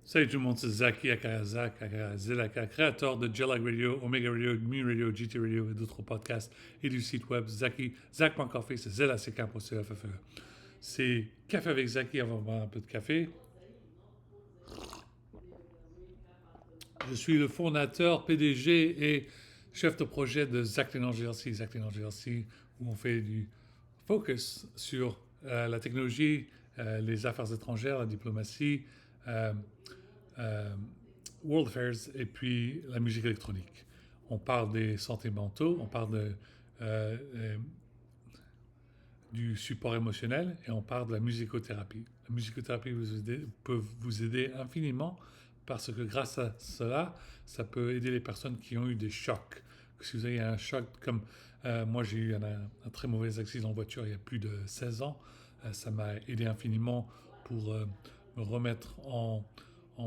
Salut tout le monde, c'est Zaki aka Zach aka Zilaka, créateur de Jellag Radio, Omega Radio, Mu Radio, GT Radio et d'autres podcasts et du site web Zach.coffee, c'est ZACK.CFFE. C'est Café avec Zaki, on va boire un peu de café. Je suis le fondateur, PDG et chef de projet de Zach Technology GRC, où on fait du focus sur la technologie, les affaires étrangères, la diplomatie, euh, euh, World Affairs et puis la musique électronique. On parle des santé mentaux, on parle du support émotionnel et on parle de la musicothérapie. La musicothérapie peut vous aider infiniment parce que grâce à cela, ça peut aider les personnes qui ont eu des chocs. Si vous avez un choc comme moi, j'ai eu un très mauvais accident de voiture il y a plus de 16 ans, ça m'a aidé infiniment pour me remettre en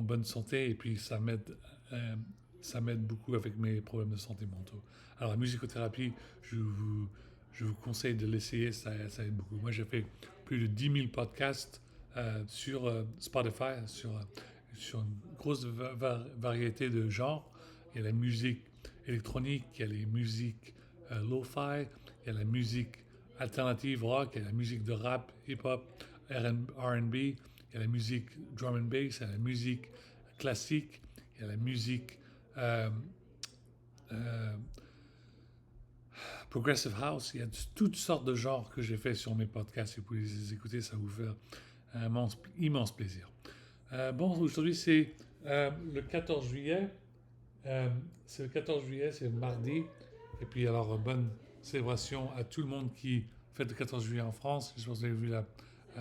bonne santé et puis euh, ça m'aide beaucoup avec mes problèmes de santé mentaux. Alors la musicothérapie, je vous conseille de l'essayer, ça aide beaucoup. Moi j'ai fait plus de 10 000 podcasts sur Spotify, sur une grosse variété de genres. Il y a la musique électronique, il y a les musiques lo-fi, il y a la musique alternative rock, il y a la musique de rap, hip-hop, R&B, il y a la musique drum and bass, il y a la musique classique, il y a la musique euh, euh, progressive house. Il y a toutes sortes de genres que j'ai fait sur mes podcasts. Si vous pouvez les écouter, ça vous fait un immense plaisir. Bon, aujourd'hui le 14 juillet. C'est le 14 juillet, c'est mardi. Et puis alors, bonne célébration à tout le monde qui fête le 14 juillet en France. Je pense que vous avez vu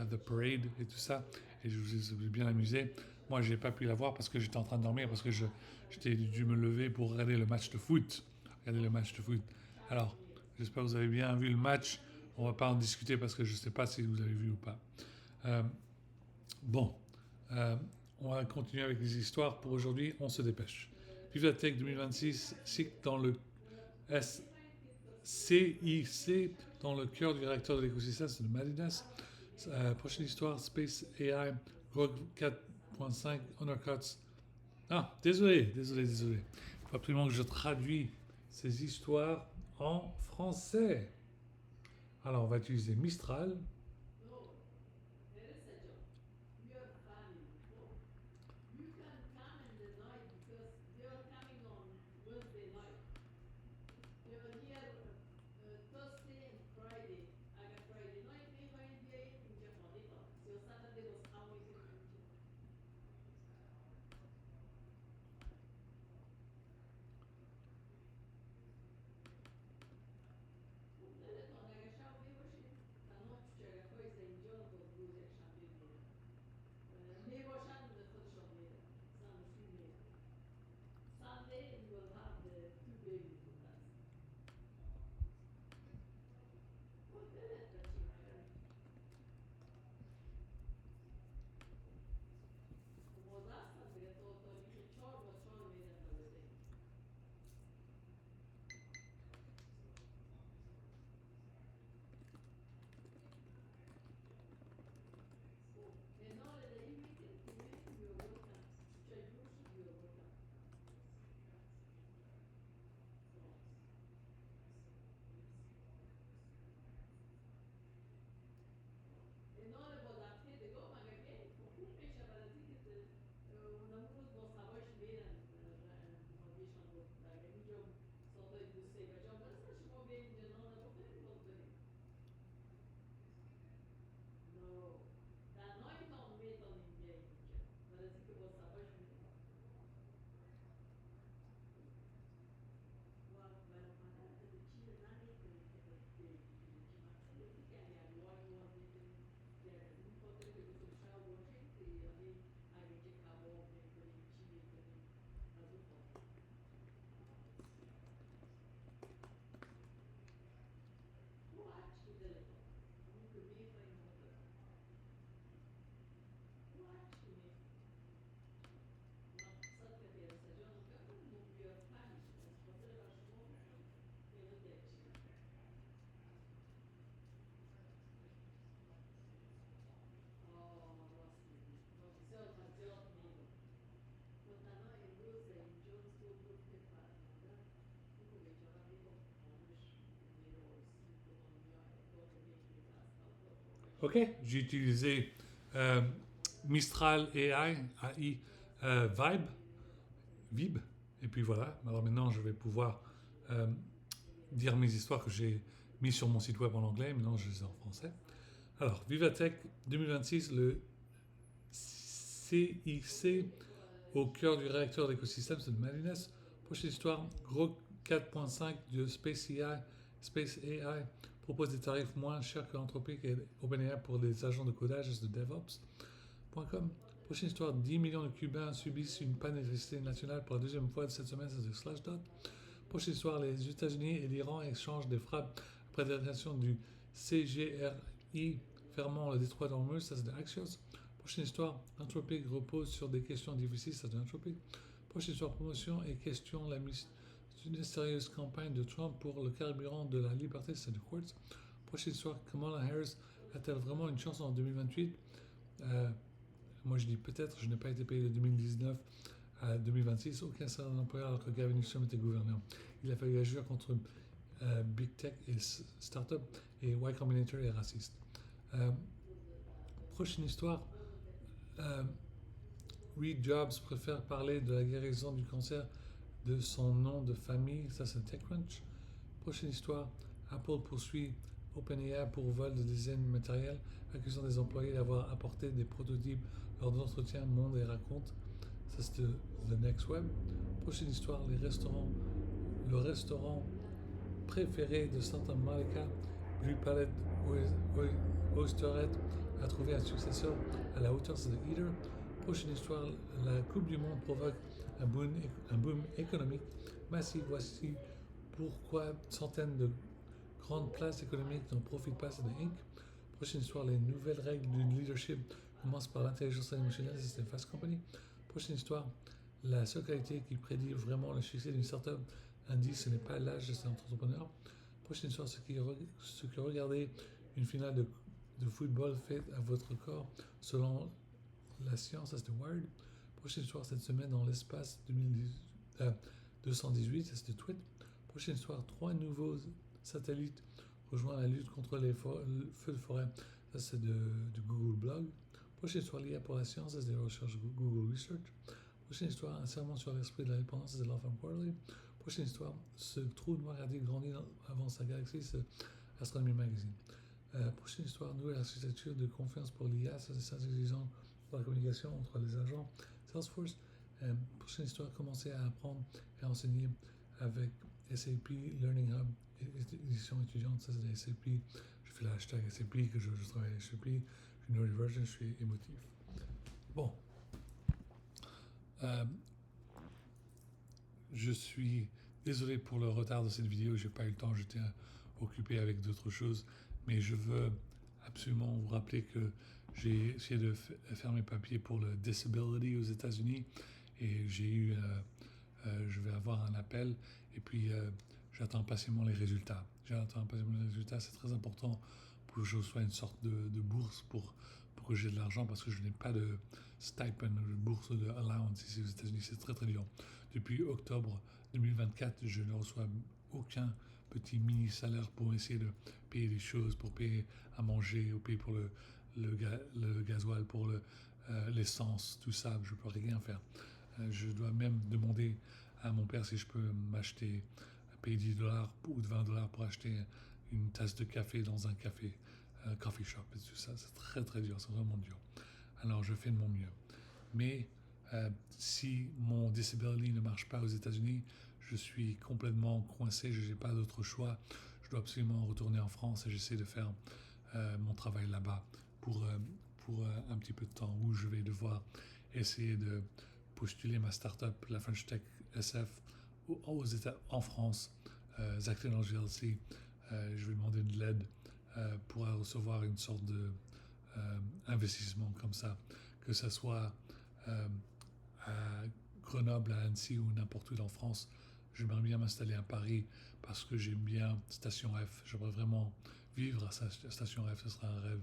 The Parade et tout ça. Et je vous ai bien amusé. Moi, j'ai pas pu la voir parce que j'étais en train de dormir, parce que j'étais dû me lever pour regarder le match de foot. Regarder le match de foot. Alors, j'espère que vous avez bien vu le match. On va pas en discuter parce que je sais pas si vous avez vu ou pas. Euh, bon, euh, on va continuer avec les histoires. Pour aujourd'hui, on se dépêche. Vive la Tech 2026, SIC dans le SCIC, dans le cœur du réacteur de l'écosystème, c'est de Madness. Prochaine histoire, Space AI, Rogue 4.5, Undercuts. Ah, désolé. Il faut absolument que je traduis ces histoires en français. Alors, on va utiliser Mistral. Ok, j'ai utilisé euh, Mistral AI, Vib, et puis voilà. Alors maintenant, je vais pouvoir euh, dire mes histoires que j'ai mises sur mon site web en anglais. Maintenant, je les ai en français. Alors, Vivatech 2026, le CIC au cœur du réacteur d'écosystème, c'est de Malines. Prochaine histoire, Gros 4.5 de Space AI propose des tarifs moins chers que Anthropic et OpenAI pour les agents de codage de DevOps.com. Prochaine histoire, 10 millions de Cubains subissent une panne d'électricité nationale pour la deuxième fois de cette semaine, c'est de Slashdot. Prochaine histoire, les États-Unis et l'Iran échangent des frappes après la déclaration du CGRI fermant le détroit d'Hormuz, ça c'est de Axios. Prochaine histoire, Anthropic repose sur des questions difficiles, ça c'est de Anthropic. Prochaine histoire, promotion et question la mystérieuse campagne de Trump pour le carburant de la liberté, c'est de Quartz. Prochaine histoire, Kamala Harris a-t-elle vraiment une chance en 2028 Moi je dis peut-être, je n'ai pas été payé de 2019 à 2026, aucun salaire d'employeur alors que Gavin Newsom était gouverneur. Il a fallu agir contre Big Tech et Startup et Y Combinator est raciste. Prochaine histoire, Reed Jobs préfère parler de la guérison du cancer de son nom de famille, ça c'est TechCrunch. Prochaine histoire, Apple poursuit OpenAI pour vol de design matériel, accusant des employés d'avoir apporté des prototypes lors d'entretiens Monde et raconte, ça c'est de The Next Web. Prochaine histoire, le restaurant préféré de Santa Monica, Blue Palette Oysterhead, a trouvé un successeur à la hauteur de Eater. Prochaine histoire, la Coupe du Monde provoque un boom économique massif. Voici pourquoi centaines de grandes places économiques n'en profitent pas, c'est de Inc. Prochaine histoire, les nouvelles règles du leadership commencent par l'intelligence émotionnelle, c'est Fast Company. Prochaine histoire, la seule qualité qui prédit vraiment le succès d'une startup indice, ce n'est pas l'âge de cet entrepreneur. Prochaine histoire, ce que regardez une finale de football fait à votre corps selon la science, c'est de Wired. Prochaine histoire, cette semaine dans l'espace 218, c'est de Tweet. Prochaine histoire, 3 nouveaux satellites rejoignent la lutte contre les feux de forêt, ça c'est de Google Blog. Prochaine histoire, l'IA pour la science, c'est des recherches Google Research. Prochaine histoire, un serment sur l'esprit de la dépendance, c'est de l'Enfant Quarterly. Prochaine histoire, ce trou noir a-t-il grandi avant sa galaxie, c'est Astronomy Magazine. Prochaine histoire, nouvelle architecture de confiance pour l'IA, ça c'est intelligent pour la communication entre les agents Salesforce. Prochaine histoire, commencer à apprendre et à enseigner avec SAP Learning Hub, édition étudiante, ça c'est de SAP. Je fais le hashtag SAP, que je travaille avec SAP, je suis Nerdy Version, je suis émotif. Bon. Je suis désolé pour le retard de cette vidéo, j'ai pas eu le temps, j'étais occupé avec d'autres choses, mais je veux absolument vous rappeler que j'ai essayé de faire mes papiers pour le disability aux États-Unis et je vais avoir un appel et puis j'attends patiemment les résultats. C'est très important pour que je reçoive une sorte de bourse pour que j'ai de l'argent parce que je n'ai pas de stipend, de bourse de allowance ici aux États-Unis, c'est très très dur. Depuis octobre 2024, je ne reçois aucun petit mini salaire pour essayer de payer des choses, pour payer à manger, ou payer pour le gasoil, pour l'essence, tout ça, je ne peux rien faire. Je dois même demander à mon père si je peux m'acheter, payer $10 ou $20 pour acheter une tasse de café dans un café, coffee shop et tout ça. C'est très très dur, c'est vraiment dur. Alors je fais de mon mieux. Mais si mon disability ne marche pas aux États-Unis, je suis complètement coincé, je n'ai pas d'autre choix. Je dois absolument retourner en France et j'essaie de faire mon travail là-bas pour un petit peu de temps où je vais devoir essayer de postuler ma startup, la French Tech SF, en France, Zach Technology LLC. Je vais demander de l'aide pour recevoir une sorte de investissement comme ça, que ce soit à Grenoble, à Annecy ou n'importe où en France. J'aimerais bien m'installer à Paris parce que j'aime bien Station F. J'aimerais vraiment vivre à Station F, ce sera un rêve.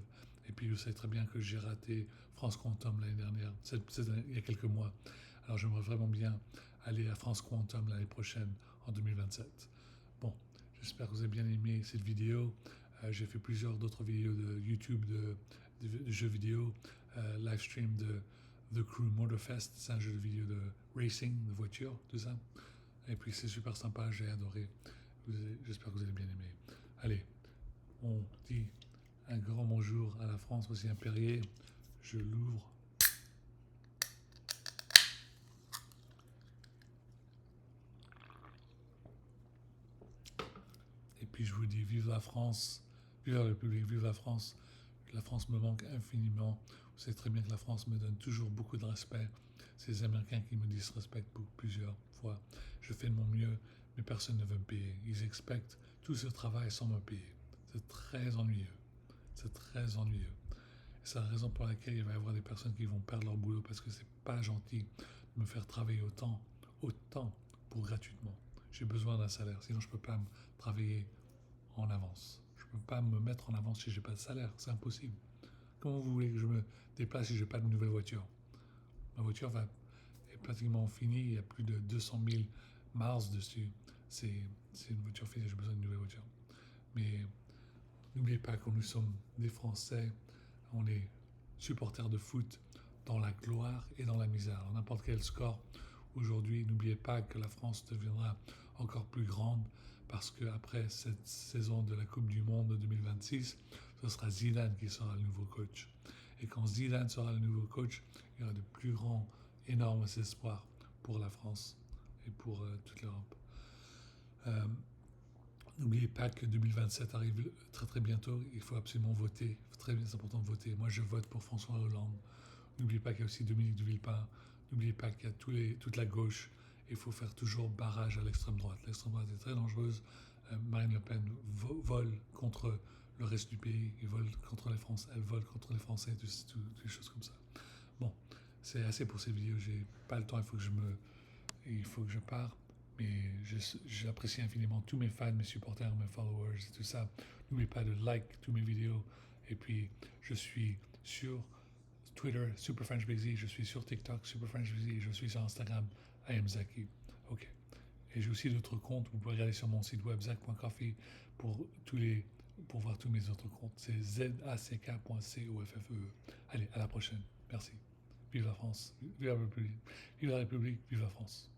Et puis je sais très bien que j'ai raté France Quantum l'année dernière, il y a quelques mois. Alors j'aimerais vraiment bien aller à France Quantum l'année prochaine, en 2027. Bon, j'espère que vous avez bien aimé cette vidéo. J'ai fait plusieurs d'autres vidéos de YouTube de jeux vidéo, live stream de The Crew Motorfest, c'est un jeu de vidéo de racing, de voiture, tout ça. Et puis c'est super sympa, j'ai adoré. J'espère que vous allez bien aimer. Allez, on dit un grand bonjour à la France, aussi un Perrier. Je l'ouvre. Et puis je vous dis vive la France, vive la République, vive la France. La France me manque infiniment. Vous savez très bien que la France me donne toujours beaucoup de respect. C'est les Américains qui me disrespectent pour plusieurs fois. Je fais de mon mieux, mais personne ne veut me payer. Ils expectent tout ce travail sans me payer. C'est très ennuyeux. C'est très ennuyeux. Et c'est la raison pour laquelle il va y avoir des personnes qui vont perdre leur boulot parce que c'est pas gentil de me faire travailler autant pour gratuitement. J'ai besoin d'un salaire, sinon je peux pas travailler en avance. Je peux pas me mettre en avance si j'ai pas de salaire, c'est impossible. Comment vous voulez que je me déplace si j'ai pas de nouvelle voiture? Ma voiture est pratiquement finie, il y a plus de 200 000 miles dessus. C'est une voiture finie, j'ai besoin d'une nouvelle voiture. Mais n'oubliez pas que nous sommes des Français, on est supporters de foot dans la gloire et dans la misère. Alors, n'importe quel score aujourd'hui, n'oubliez pas que la France deviendra encore plus grande parce qu'après cette saison de la Coupe du Monde de 2026, ce sera Zidane qui sera le nouveau coach. Et quand Zidane sera le nouveau coach, il y aura de plus grands, énormes espoirs pour la France et pour toute l'Europe. N'oubliez pas que 2027 arrive très très bientôt. Il faut absolument voter. C'est important de voter. Moi, je vote pour François Hollande. N'oubliez pas qu'il y a aussi Dominique de Villepin. N'oubliez pas qu'il y a toute la gauche. Il faut faire toujours barrage à l'extrême droite. L'extrême droite est très dangereuse. Marine Le Pen vole contre le reste du pays. Elle vole contre les Français. Elle vole contre les Français. Toutes les choses comme ça. Bon, c'est assez pour cette vidéo. J'ai pas le temps. Il faut que je parte. Mais j'apprécie infiniment tous mes fans, mes supporters, mes followers et tout ça. N'oubliez pas de like toutes mes vidéos. Et puis, je suis sur Twitter, Super French Busy. Je suis sur TikTok, Super French Busy. Je suis sur Instagram, I am Zaki. OK. Et j'ai aussi d'autres comptes. Vous pouvez regarder sur mon site web, zach.coffee, pour voir tous mes autres comptes. C'est zack.coffee. Allez, à la prochaine. Merci. Vive la France. Vive la République. Vive la République. Vive la France.